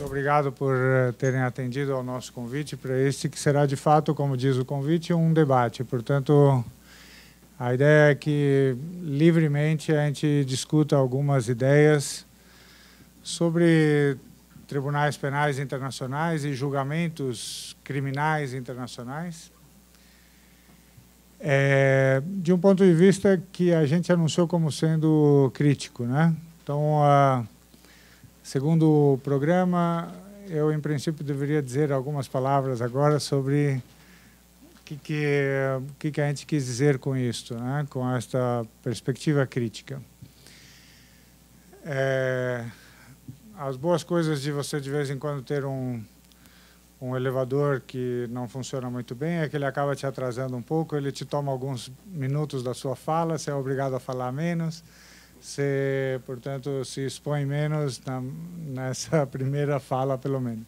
Obrigado por terem atendido ao nosso convite para este que será, de fato, como diz o convite, um debate. Portanto, a ideia é que, livremente, a gente discuta algumas ideias sobre tribunais penais internacionais e julgamentos criminais internacionais, de um ponto de vista que a gente anunciou como sendo crítico, né? Então, segundo o programa, eu, em princípio, deveria dizer algumas palavras agora sobre o que a gente quis dizer com isto, né? Com esta perspectiva crítica. As boas coisas de você, de vez em quando, ter um elevador que não funciona muito bem é que ele acaba te atrasando um pouco, ele te toma alguns minutos da sua fala, você é obrigado a falar menos. Você, portanto, se expõe menos nessa primeira fala, pelo menos.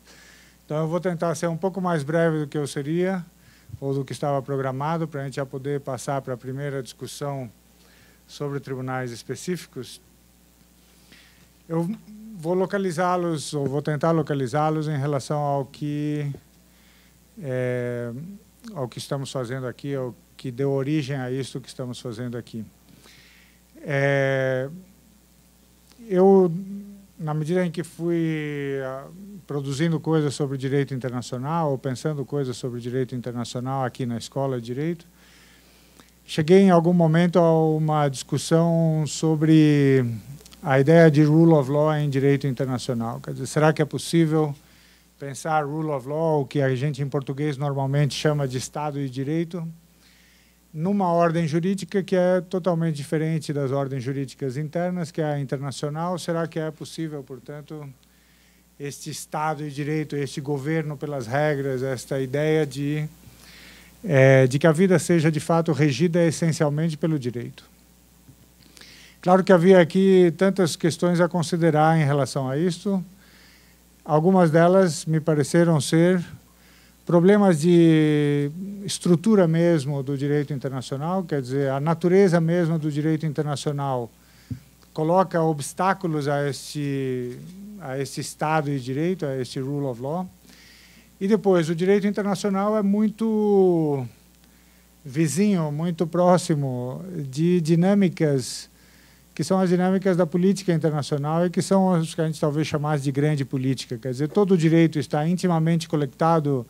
Então, eu vou tentar ser um pouco mais breve do que eu seria, ou do que estava programado, para a gente já poder passar para a primeira discussão sobre tribunais específicos. Eu vou localizá-los, ou vou tentar localizá-los em relação ao que estamos fazendo aqui, ao que deu origem a isso que estamos fazendo aqui. Eu, na medida em que fui produzindo coisas sobre direito internacional, ou pensando coisas sobre direito internacional aqui na Escola de Direito, cheguei em algum momento a uma discussão sobre a ideia de rule of law em direito internacional. Quer dizer, será que é possível pensar rule of law, o que a gente em português normalmente chama de Estado de Direito, numa ordem jurídica que é totalmente diferente das ordens jurídicas internas, que é a internacional? Será que é possível, portanto, este Estado de Direito, este governo pelas regras, esta ideia de que a vida seja, de fato, regida essencialmente pelo direito? Claro que havia aqui tantas questões a considerar em relação a isto. Algumas delas me pareceram ser problemas de estrutura mesmo do direito internacional, quer dizer, a natureza mesmo do direito internacional coloca obstáculos a este Estado de Direito, a este rule of law. E depois, o direito internacional é muito vizinho, muito próximo de dinâmicas que são as dinâmicas da política internacional e que são as que a gente talvez chamasse de grande política. Quer dizer, todo o direito está intimamente conectado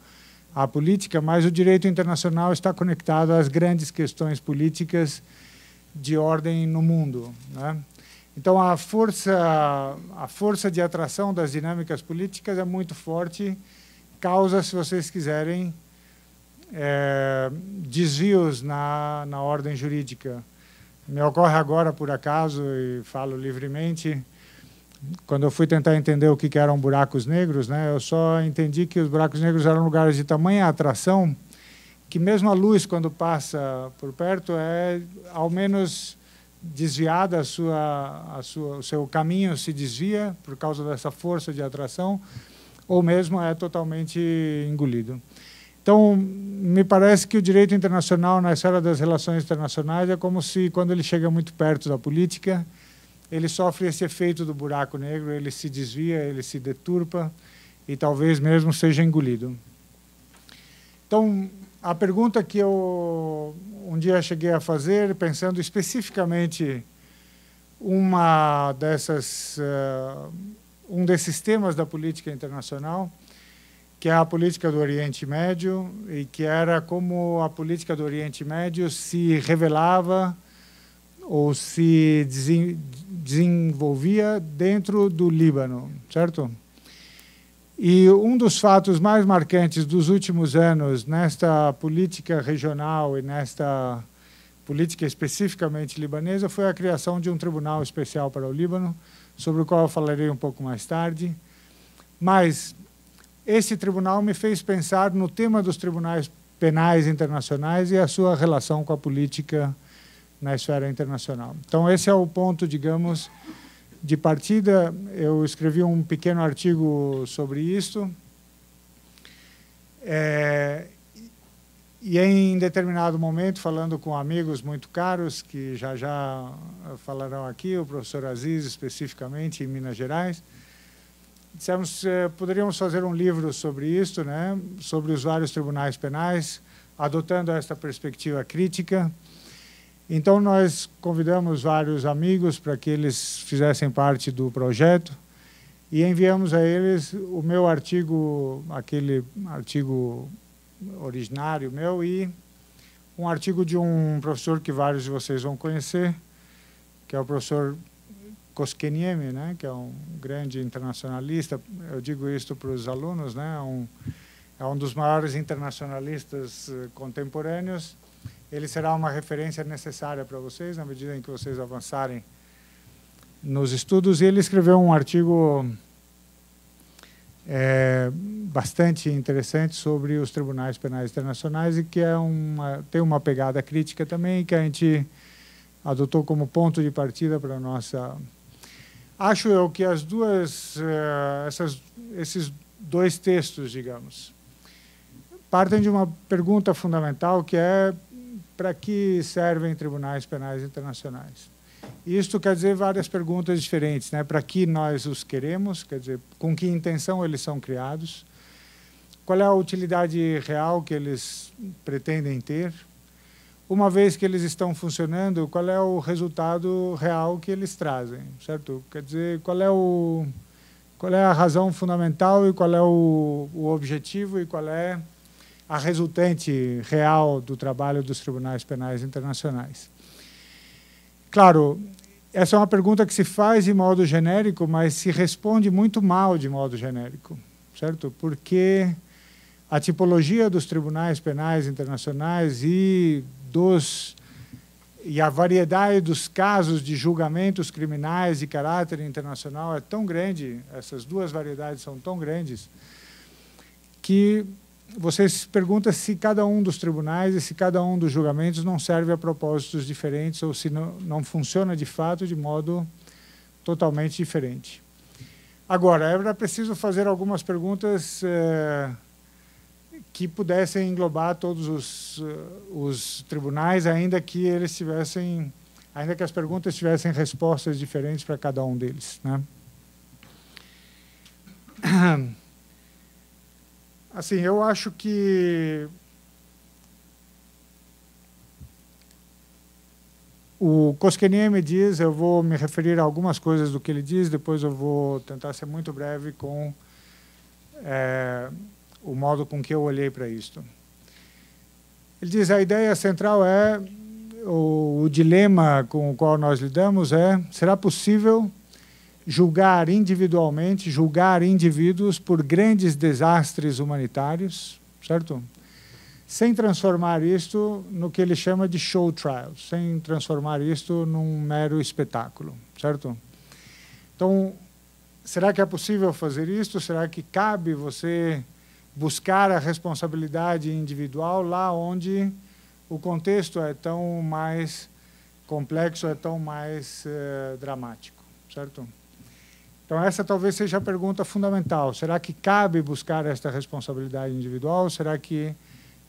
à política, mas o direito internacional está conectado às grandes questões políticas de ordem no mundo, né? Então, a força de atração das dinâmicas políticas é muito forte, causa, se vocês quiserem, desvios na ordem jurídica. Me ocorre agora, por acaso, e falo livremente, quando eu fui tentar entender o que eram buracos negros, né, eu só entendi que os buracos negros eram lugares de tamanha atração que mesmo a luz, quando passa por perto, é ao menos desviada, o seu caminho se desvia por causa dessa força de atração, ou mesmo é totalmente engolido. Então, me parece que o direito internacional, na esfera das relações internacionais, é como se, quando ele chega muito perto da política, ele sofre esse efeito do buraco negro, ele se desvia, ele se deturpa e talvez mesmo seja engolido. Então, a pergunta que eu um dia cheguei a fazer, pensando especificamente um desses temas da política internacional, que é a política do Oriente Médio, e que era como a política do Oriente Médio se revelava ou se desenvolvia dentro do Líbano, certo? E um dos fatos mais marcantes dos últimos anos nesta política regional e nesta política especificamente libanesa foi a criação de um tribunal especial para o Líbano, sobre o qual eu falarei um pouco mais tarde. Mas esse tribunal me fez pensar no tema dos tribunais penais internacionais e a sua relação com a política na esfera internacional. Então, esse é o ponto, digamos, de partida, eu escrevi um pequeno artigo sobre isto, e em determinado momento, falando com amigos muito caros, que já falarão aqui, o professor Aziz, especificamente, em Minas Gerais, dissemos que poderíamos fazer um livro sobre isso, né, sobre os vários tribunais penais, adotando esta perspectiva crítica. Então, nós convidamos vários amigos para que eles fizessem parte do projeto e enviamos a eles o meu artigo, aquele artigo originário meu, e um artigo de um professor que vários de vocês vão conhecer, que é o professor Koskeniemi, né, que é um grande internacionalista. Eu digo isso para os alunos, né, é um dos maiores internacionalistas contemporâneos. Ele será uma referência necessária para vocês, na medida em que vocês avançarem nos estudos. E ele escreveu um artigo bastante interessante sobre os tribunais penais internacionais e que tem uma pegada crítica também, que a gente adotou como ponto de partida para a nossa... Acho eu que esses dois textos, digamos, partem de uma pergunta fundamental, que é: para que servem tribunais penais internacionais? Isto quer dizer várias perguntas diferentes, né? Para que nós os queremos, quer dizer, com que intenção eles são criados, qual é a utilidade real que eles pretendem ter, uma vez que eles estão funcionando, qual é o resultado real que eles trazem, certo? Quer dizer, qual é a razão fundamental e qual é o objetivo e qual é a resultante real do trabalho dos tribunais penais internacionais. Claro, essa é uma pergunta que se faz de modo genérico, mas se responde muito mal de modo genérico, certo? Porque a tipologia dos tribunais penais internacionais e a variedade dos casos de julgamentos criminais de caráter internacional é tão grande, essas duas variedades são tão grandes, que você se pergunta se cada um dos tribunais e se cada um dos julgamentos não serve a propósitos diferentes ou se não funciona de fato de modo totalmente diferente. Agora, era preciso fazer algumas perguntas que pudessem englobar todos os tribunais, ainda que as perguntas tivessem respostas diferentes para cada um deles, né? Assim, eu acho que o Koskeniemi diz, eu vou me referir a algumas coisas do que ele diz, depois eu vou tentar ser muito breve com o modo com que eu olhei para isto. Ele diz, a ideia central o dilema com o qual nós lidamos será possível julgar individualmente, julgar indivíduos por grandes desastres humanitários, certo? Sem transformar isto no que ele chama de show trials, sem transformar isto num mero espetáculo, certo? Então, será que é possível fazer isto? Será que cabe você buscar a responsabilidade individual lá onde o contexto é tão mais complexo, é tão mais dramático, certo? Então, essa talvez seja a pergunta fundamental. Será que cabe buscar esta responsabilidade individual? Ou será que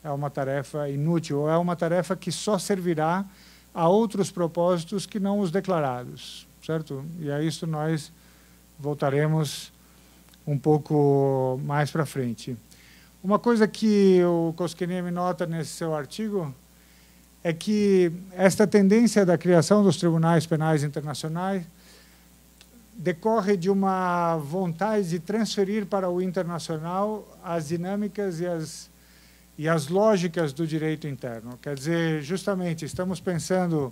é uma tarefa inútil? Ou é uma tarefa que só servirá a outros propósitos que não os declarados, certo? E a isso nós voltaremos um pouco mais para frente. Uma coisa que o Koskeniemi nota nesse seu artigo é que esta tendência da criação dos tribunais penais internacionais decorre de uma vontade de transferir para o internacional as dinâmicas e as lógicas do direito interno. Quer dizer, justamente, estamos pensando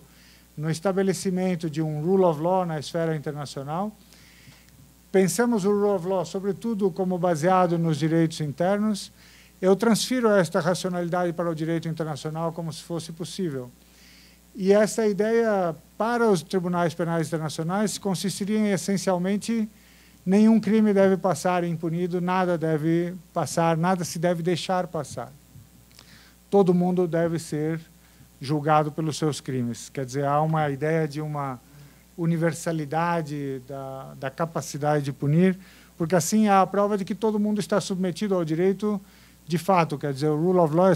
no estabelecimento de um rule of law na esfera internacional. Pensamos o rule of law, sobretudo, como baseado nos direitos internos. Eu transfiro esta racionalidade para o direito internacional como se fosse possível. E essa ideia, para os tribunais penais internacionais, consistiria em, essencialmente, nenhum crime deve passar impunido, nada deve passar, nada se deve deixar passar. Todo mundo deve ser julgado pelos seus crimes. Quer dizer, há uma ideia de uma universalidade da capacidade de punir, porque assim há a prova de que todo mundo está submetido ao direito de fato, quer dizer, o rule of law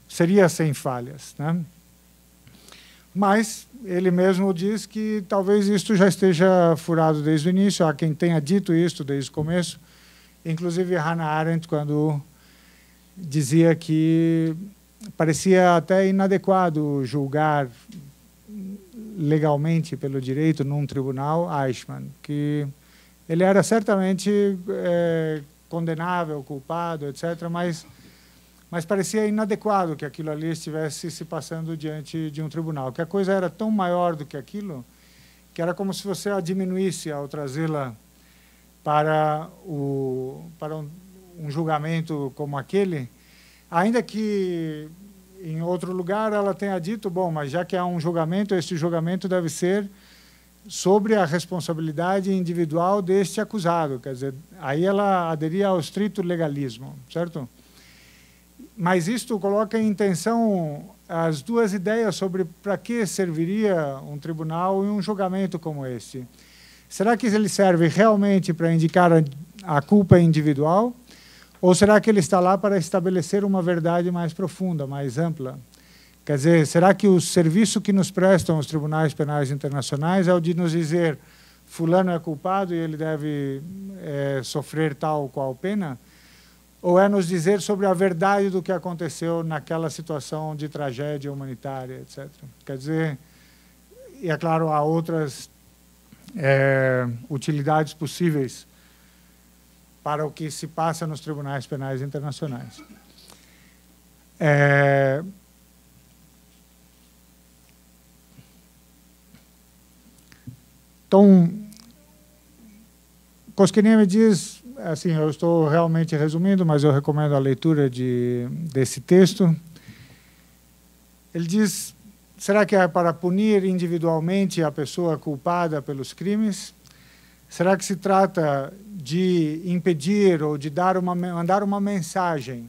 seria sem falhas, né? Mas ele mesmo diz que talvez isto já esteja furado desde o início, há quem tenha dito isso desde o começo, inclusive Hannah Arendt, quando dizia que parecia até inadequado julgar legalmente pelo direito num tribunal Eichmann, que ele era certamente condenável, culpado, etc., mas parecia inadequado que aquilo ali estivesse se passando diante de um tribunal, que a coisa era tão maior do que aquilo, que era como se você a diminuísse ao trazê-la para um julgamento como aquele, ainda que em outro lugar ela tenha dito, bom, mas já que há um julgamento, esse julgamento deve ser sobre a responsabilidade individual deste acusado, quer dizer, aí ela aderia ao estrito legalismo, certo? Mas isto coloca em tensão as duas ideias sobre para que serviria um tribunal e um julgamento como este. Será que ele serve realmente para indicar a culpa individual? Ou será que ele está lá para estabelecer uma verdade mais profunda, mais ampla? Quer dizer, será que o serviço que nos prestam os tribunais penais internacionais é o de nos dizer fulano é culpado e ele deve sofrer tal ou qual pena? Ou é nos dizer sobre a verdade do que aconteceu naquela situação de tragédia humanitária, etc. Quer dizer, e é claro, há outras utilidades possíveis para o que se passa nos tribunais penais internacionais. Então, Koskinen me diz, assim, eu estou realmente resumindo, mas eu recomendo a leitura desse texto. Ele diz, será que é para punir individualmente a pessoa culpada pelos crimes? Será que se trata de impedir ou de mandar uma mensagem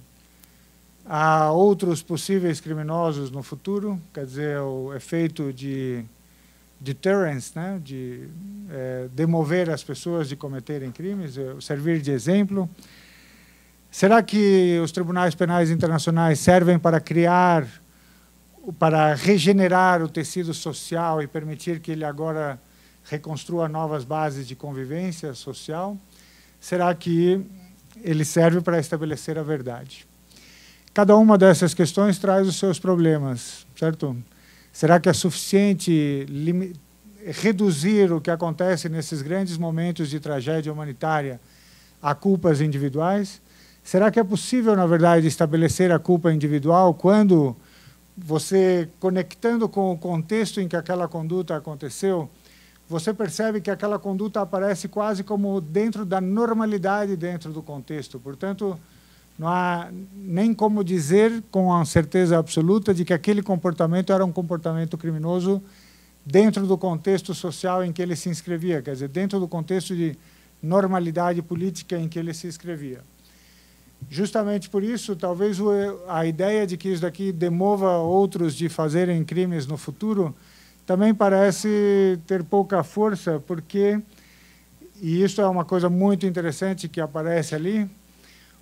a outros possíveis criminosos no futuro? Quer dizer, o efeito de deterrence, né? De demover as pessoas de cometerem crimes, servir de exemplo. Será que os tribunais penais internacionais servem para regenerar o tecido social e permitir que ele agora reconstrua novas bases de convivência social? Será que ele serve para estabelecer a verdade? Cada uma dessas questões traz os seus problemas, certo? Será que é suficiente reduzir o que acontece nesses grandes momentos de tragédia humanitária a culpas individuais? Será que é possível, na verdade, estabelecer a culpa individual quando você, conectando com o contexto em que aquela conduta aconteceu, você percebe que aquela conduta aparece quase como dentro da normalidade dentro do contexto. Portanto, não há nem como dizer com a certeza absoluta de que aquele comportamento era um comportamento criminoso dentro do contexto social em que ele se inscrevia, quer dizer, dentro do contexto de normalidade política em que ele se inscrevia. Justamente por isso, talvez a ideia de que isso daqui demova outros de fazerem crimes no futuro também parece ter pouca força, porque, e isso é uma coisa muito interessante que aparece ali,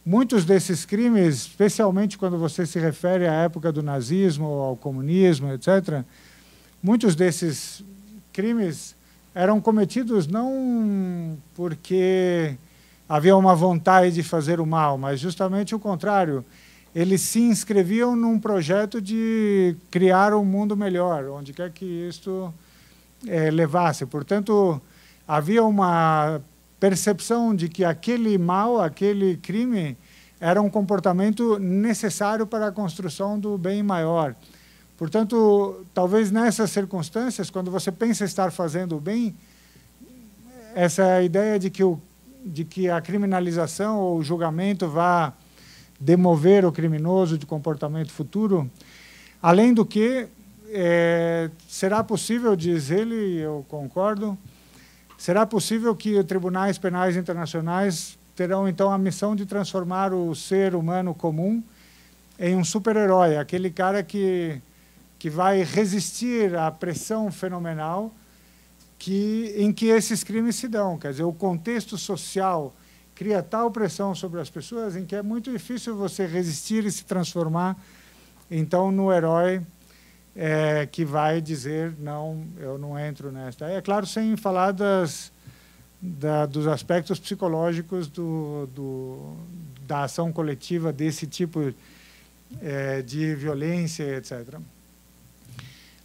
muitos desses crimes, especialmente quando você se refere à época do nazismo, ao comunismo, etc., muitos desses crimes eram cometidos não porque havia uma vontade de fazer o mal, mas justamente o contrário. Eles se inscreviam num projeto de criar um mundo melhor, onde quer que isto levasse. Portanto, havia uma percepção de que aquele mal, aquele crime, era um comportamento necessário para a construção do bem maior. Portanto, talvez nessas circunstâncias, quando você pensa estar fazendo o bem, essa ideia de que a criminalização ou o julgamento vá demover o criminoso de comportamento futuro, além do que, será possível, diz ele, e eu concordo, será possível que tribunais penais internacionais terão, então, a missão de transformar o ser humano comum em um super-herói, aquele cara que vai resistir à pressão fenomenal em que esses crimes se dão. Quer dizer, o contexto social cria tal pressão sobre as pessoas em que é muito difícil você resistir e se transformar, então, no herói que vai dizer, não, eu não entro nesta. É claro, sem falar dos aspectos psicológicos da ação coletiva desse tipo de violência, etc.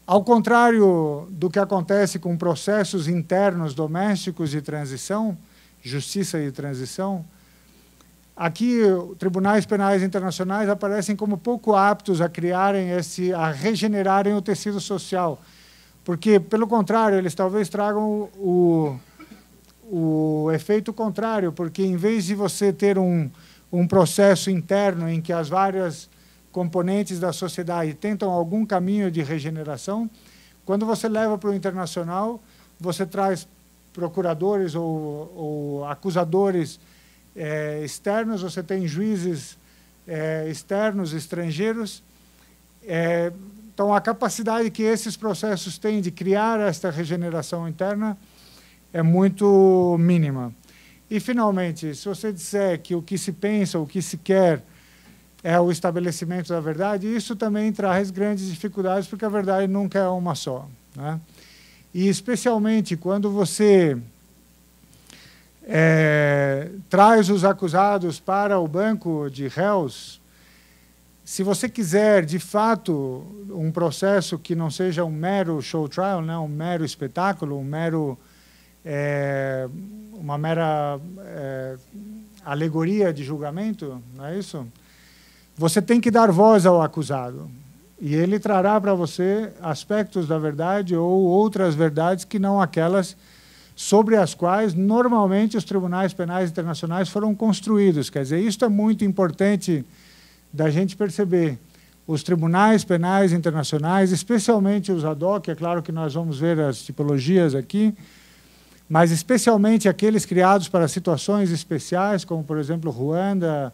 Ao contrário do que acontece com processos internos domésticos de transição, justiça de transição, aqui tribunais penais internacionais aparecem como pouco aptos a a regenerarem o tecido social, porque, pelo contrário, eles talvez tragam o efeito contrário, porque em vez de você ter um processo interno em que as várias componentes da sociedade tentam algum caminho de regeneração, quando você leva para o internacional, você traz procuradores ou acusadores externos, você tem juízes externos, estrangeiros. Então, a capacidade que esses processos têm de criar esta regeneração interna é muito mínima. E, finalmente, se você disser que o que se pensa, o que se quer é o estabelecimento da verdade, isso também traz grandes dificuldades, porque a verdade nunca é uma só, né? E, especialmente, quando você traz os acusados para o banco de réus, se você quiser, de fato, um processo que não seja um mero show trial, né, um mero espetáculo, uma mera alegoria de julgamento, não é isso? Você tem que dar voz ao acusado, e ele trará para você aspectos da verdade ou outras verdades que não aquelas sobre as quais, normalmente, os tribunais penais internacionais foram construídos. Quer dizer, isso é muito importante da gente perceber. Os tribunais penais internacionais, especialmente os ad hoc, é claro que nós vamos ver as tipologias aqui, mas especialmente aqueles criados para situações especiais, como, por exemplo, Ruanda,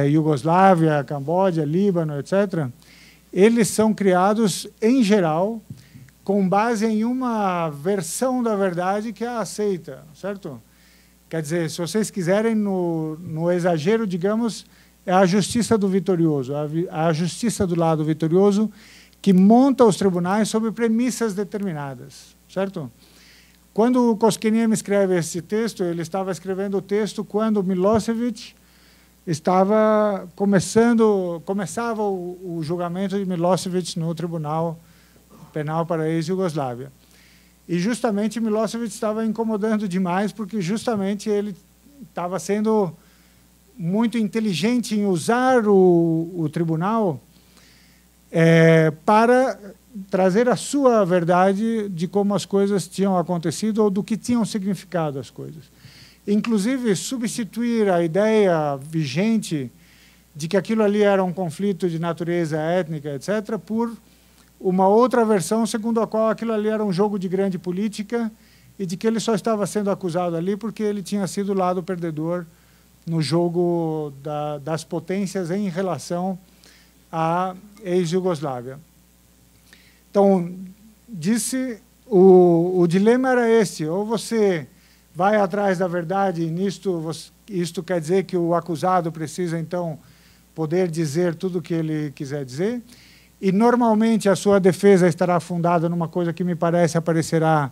Iugoslávia, Camboja, Líbano, etc., eles são criados, em geral, com base em uma versão da verdade que é aceita, certo? Quer dizer, se vocês quiserem, no exagero, digamos, é a justiça do vitorioso, a justiça do lado vitorioso que monta os tribunais sobre premissas determinadas, certo? Quando o Koskinen escreve esse texto, ele estava escrevendo o texto quando Milosevic começava o julgamento de Milosevic no Tribunal Penal para a ex-Iugoslávia. E justamente Milosevic estava incomodando demais, porque justamente ele estava sendo muito inteligente em usar o tribunal para trazer a sua verdade de como as coisas tinham acontecido ou do que tinham significado as coisas. Inclusive, substituir a ideia vigente de que aquilo ali era um conflito de natureza étnica, etc., por uma outra versão segundo a qual aquilo ali era um jogo de grande política e de que ele só estava sendo acusado ali porque ele tinha sido o lado perdedor no jogo das potências em relação à ex-Iugoslávia. Então, o dilema era esse: ou você vai atrás da verdade, e isto quer dizer que o acusado precisa, então, poder dizer tudo o que ele quiser dizer, e, normalmente, a sua defesa estará fundada numa coisa que me parece aparecerá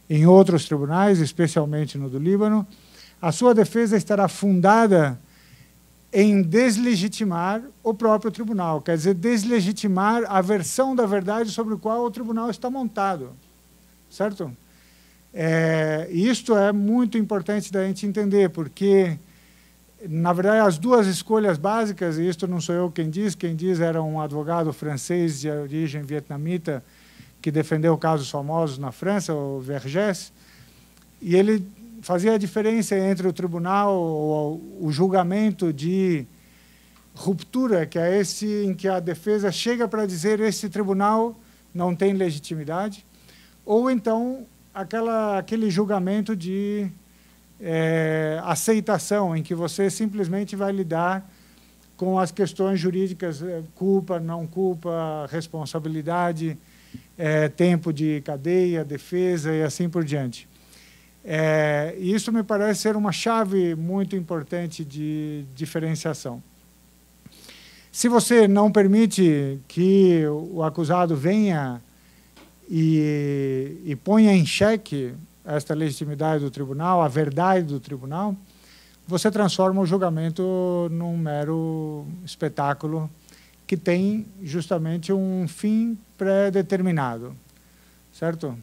em outros tribunais, especialmente no do Líbano. A sua defesa estará fundada em deslegitimar o próprio tribunal, quer dizer, deslegitimar a versão da verdade sobre a qual o tribunal está montado, certo? Isto é muito importante da gente entender, porque, na verdade, as duas escolhas básicas, e isto não sou eu quem diz era um advogado francês de origem vietnamita que defendeu casos famosos na França, o Vergès, e ele fazia a diferença entre o tribunal, o julgamento de ruptura, que é esse em que a defesa chega para dizer esse tribunal não tem legitimidade, ou então aquele julgamento de aceitação, em que você simplesmente vai lidar com as questões jurídicas, culpa, não culpa, responsabilidade, tempo de cadeia, defesa e assim por diante. E isso me parece ser uma chave muito importante de diferenciação. Se você não permite que o acusado venha e ponha em xeque esta legitimidade do tribunal, a verdade do tribunal, você transforma o julgamento num mero espetáculo que tem justamente um fim pré-determinado, certo?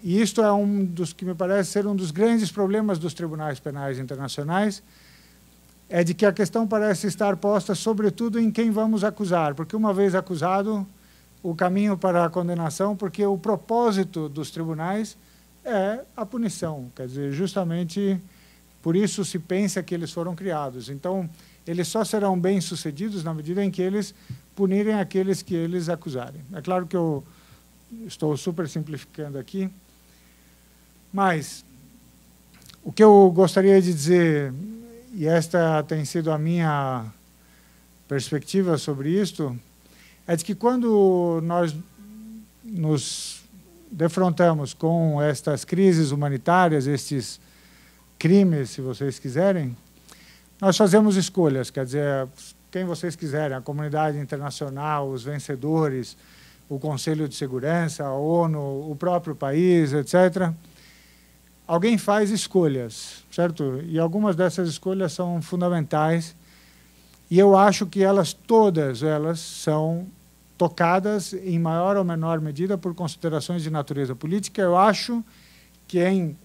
E isto é um dos que me parece ser um dos grandes problemas dos tribunais penais internacionais, é de que a questão parece estar posta sobretudo em quem vamos acusar, porque uma vez acusado, o caminho para a condenação, porque o propósito dos tribunais é a punição, quer dizer, justamente por isso se pensa que eles foram criados. Então, eles só serão bem-sucedidos na medida em que eles punirem aqueles que eles acusarem. É claro que eu estou super simplificando aqui, mas o que eu gostaria de dizer, e esta tem sido a minha perspectiva sobre isto, é de que quando nós nos defrontamos com estas crises humanitárias, estes crimes, se vocês quiserem, nós fazemos escolhas, quer dizer, quem vocês quiserem, a comunidade internacional, os vencedores, o Conselho de Segurança, a ONU, o próprio país, etc. Alguém faz escolhas, certo? E algumas dessas escolhas são fundamentais, e eu acho que todas elas são tocadas em maior ou menor medida por considerações de natureza política. Eu acho que em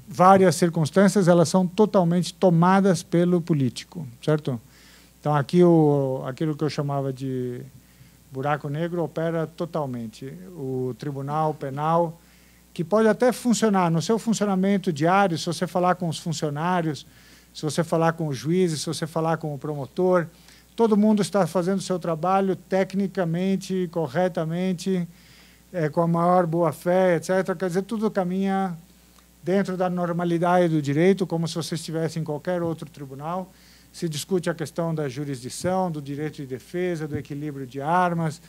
várias circunstâncias elas são totalmente tomadas pelo político, certo? Então aqui aquilo que eu chamava de buraco negro opera totalmente. O Tribunal Penal, que pode até funcionar no seu funcionamento diário, se você falar com os funcionários, se você falar com os juízes, se você falar com o promotor, todo mundo está fazendo o seu trabalho tecnicamente, corretamente, com a maior boa-fé, etc. Quer dizer, tudo caminha dentro da normalidade do direito, como se você estivesse em qualquer outro tribunal. Se discute a questão da jurisdição, do direito de defesa, do equilíbrio de armas,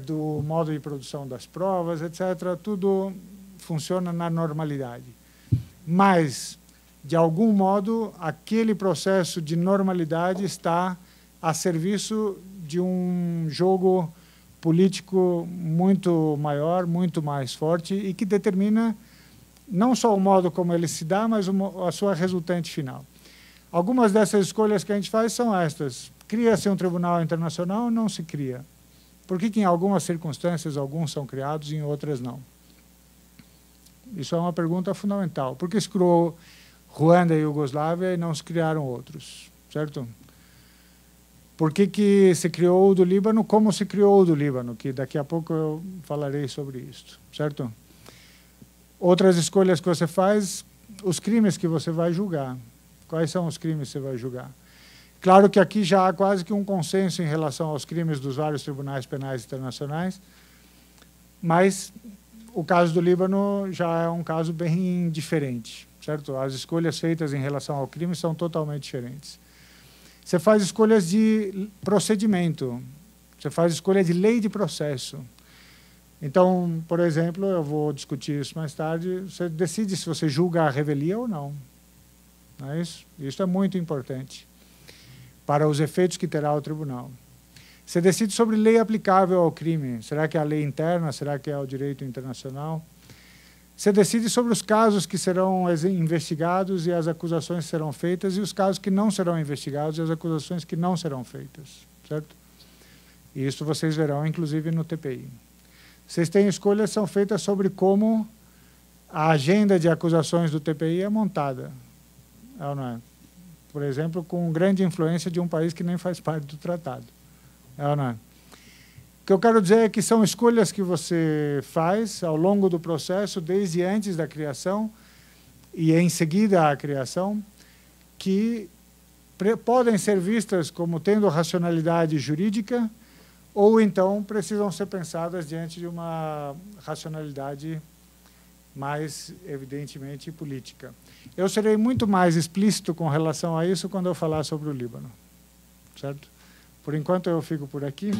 do modo de produção das provas, etc. Tudo funciona na normalidade. Mas, de algum modo, aquele processo de normalidade está a serviço de um jogo político muito maior, muito mais forte, e que determina não só o modo como ele se dá, mas a sua resultante final. Algumas dessas escolhas que a gente faz são estas. Cria-se um tribunal internacional ou não se cria? Por que em algumas circunstâncias alguns são criados e em outras não? Isso é uma pergunta fundamental. Por que se criou Ruanda e Iugoslávia e não se criaram outros? Certo? Por que se criou o do Líbano como se criou o do Líbano? Que daqui a pouco eu falarei sobre isso. Certo? Outras escolhas que você faz, os crimes que você vai julgar. Quais são os crimes que você vai julgar? Claro que aqui já há quase que um consenso em relação aos crimes dos vários tribunais penais internacionais, mas o caso do Líbano já é um caso bem diferente, certo? As escolhas feitas em relação ao crime são totalmente diferentes. Você faz escolhas de procedimento, você faz escolha de lei de processo. Então, por exemplo, eu vou discutir isso mais tarde, você decide se você julga a revelia ou não. Não é isso? Isso é muito importante para os efeitos que terá o tribunal. Você decide sobre lei aplicável ao crime. Será que é a lei interna? Será que é o direito internacional? Você decide sobre os casos que serão investigados e as acusações que serão feitas, e os casos que não serão investigados e as acusações que não serão feitas, certo? E isso vocês verão, inclusive, no TPI. Vocês têm escolhas que são feitas sobre como a agenda de acusações do TPI é montada. É ou não é? Por exemplo, com grande influência de um país que nem faz parte do tratado. É ou não é? O que eu quero dizer é que são escolhas que você faz ao longo do processo, desde antes da criação e em seguida à criação, que podem ser vistas como tendo racionalidade jurídica ou então precisam ser pensadas diante de uma racionalidade mais evidentemente política. Eu serei muito mais explícito com relação a isso quando eu falar sobre o Líbano, certo? Por enquanto eu fico por aqui.